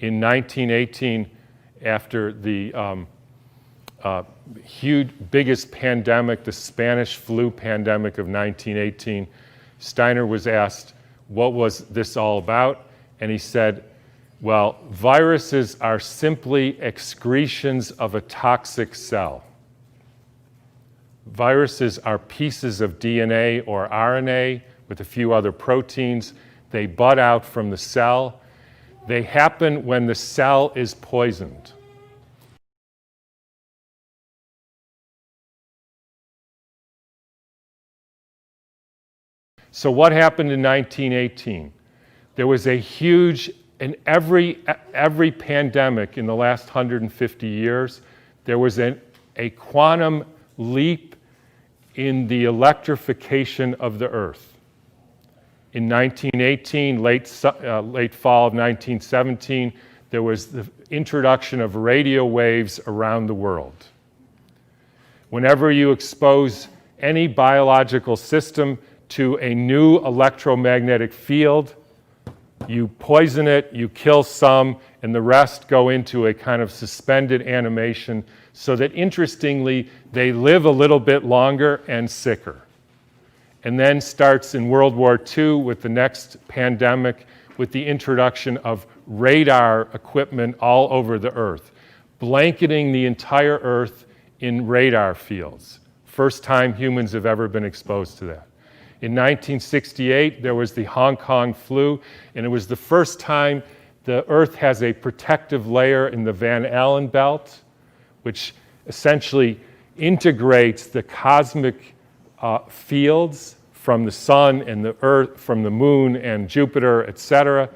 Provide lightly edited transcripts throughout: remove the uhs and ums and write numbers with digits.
in 1918, after the biggest pandemic, the Spanish flu pandemic of 1918, Steiner was asked, what was this all about? And he said, well, viruses are simply excretions of a toxic cell. Viruses are pieces of DNA or RNA with a few other proteins. They bud out from the cell. They happen when the cell is poisoned. So what happened in 1918? There was a huge, in every pandemic in the last 150 years, there was a quantum leap in the electrification of the Earth. In 1918, late fall of 1917, there was the introduction of radio waves around the world. Whenever you expose any biological system to a new electromagnetic field, you poison it, you kill some, and the rest go into a kind of suspended animation so that, interestingly, they live a little bit longer and sicker. And then starts in World War II with the next pandemic with the introduction of radar equipment all over the Earth, blanketing the entire Earth in radar fields. First time humans have ever been exposed to that. In 1968, there was the Hong Kong flu, and it was the first time the Earth has a protective layer in the Van Allen belt, which essentially integrates the cosmic fields from the sun and the Earth, from the moon and Jupiter, etc.,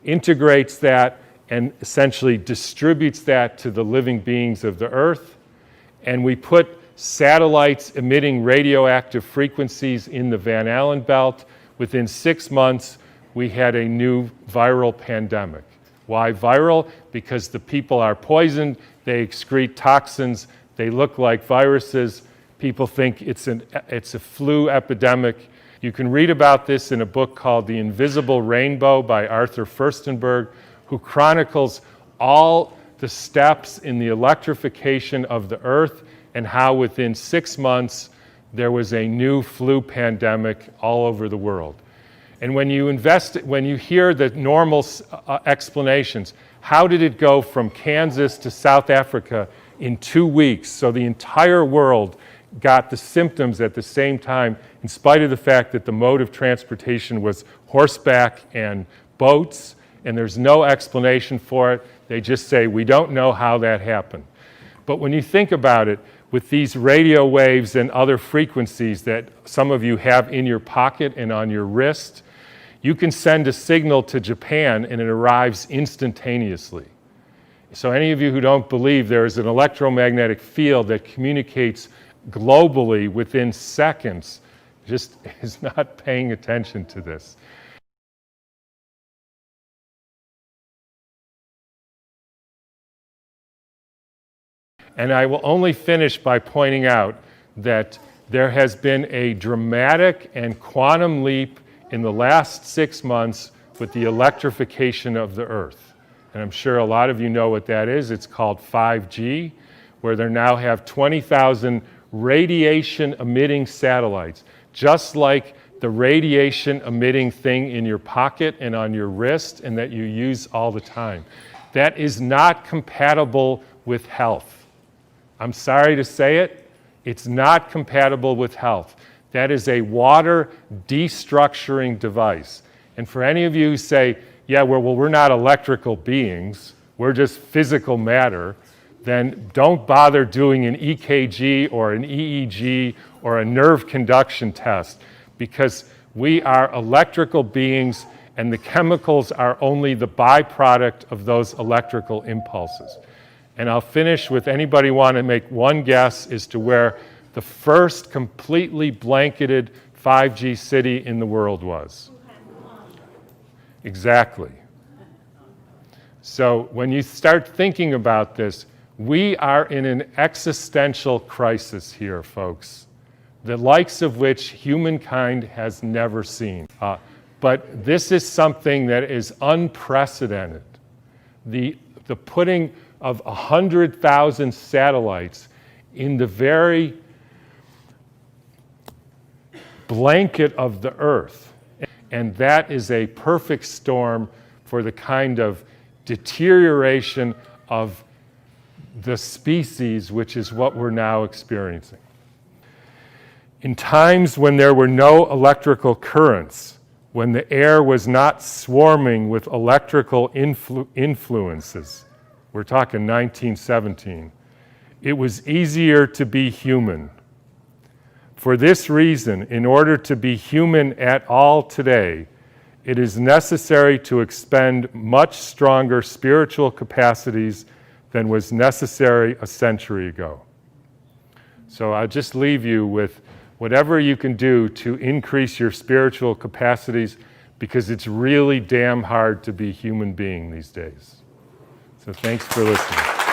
integrates that and essentially distributes that to the living beings of the Earth. And we put satellites emitting radioactive frequencies in the Van Allen belt. Within 6 months, we had a new viral pandemic. Why viral? Because the people are poisoned, they excrete toxins, they look like viruses. People think it's a flu epidemic. You can read about this in a book called The Invisible Rainbow by Arthur Furstenberg, who chronicles all the steps in the electrification of the Earth and how within 6 months there was a new flu pandemic all over the world. And when you hear the normal explanations, how did it go from Kansas to South Africa in 2 weeks? So the entire world got the symptoms at the same time, in spite of the fact that the mode of transportation was horseback and boats, and there's no explanation for it. They just say, we don't know how that happened. But when you think about it, with these radio waves and other frequencies that some of you have in your pocket and on your wrist, you can send a signal to Japan and it arrives instantaneously. So any of you who don't believe there is an electromagnetic field that communicates globally within seconds just is not paying attention to this. And I will only finish by pointing out that there has been a dramatic and quantum leap in the last 6 months with the electrification of the Earth. And I'm sure a lot of you know what that is. It's called 5G, where they now have 20,000 radiation-emitting satellites, just like the radiation-emitting thing in your pocket and on your wrist and that you use all the time. That is not compatible with health. I'm sorry to say it, it's not compatible with health. That is a water destructuring device. And for any of you who say, yeah, well, we're not electrical beings, we're just physical matter, then don't bother doing an EKG or an EEG or a nerve conduction test, because we are electrical beings and the chemicals are only the byproduct of those electrical impulses. And I'll finish with, anybody want to make one guess as to where the first completely blanketed 5G city in the world was? Exactly. So when you start thinking about this, we are in an existential crisis here, folks, the likes of which humankind has never seen. But this is something that is unprecedented. the putting of 100,000 satellites in the very blanket of the Earth. And that is a perfect storm for the kind of deterioration of the species, which is what we're now experiencing. In times when there were no electrical currents, when the air was not swarming with electrical influences, we're talking 1917, it was easier to be human. For this reason, in order to be human at all today, it is necessary to expend much stronger spiritual capacities than was necessary a century ago. So I'll just leave you with whatever you can do to increase your spiritual capacities, because it's really damn hard to be a human being these days. So thanks for listening.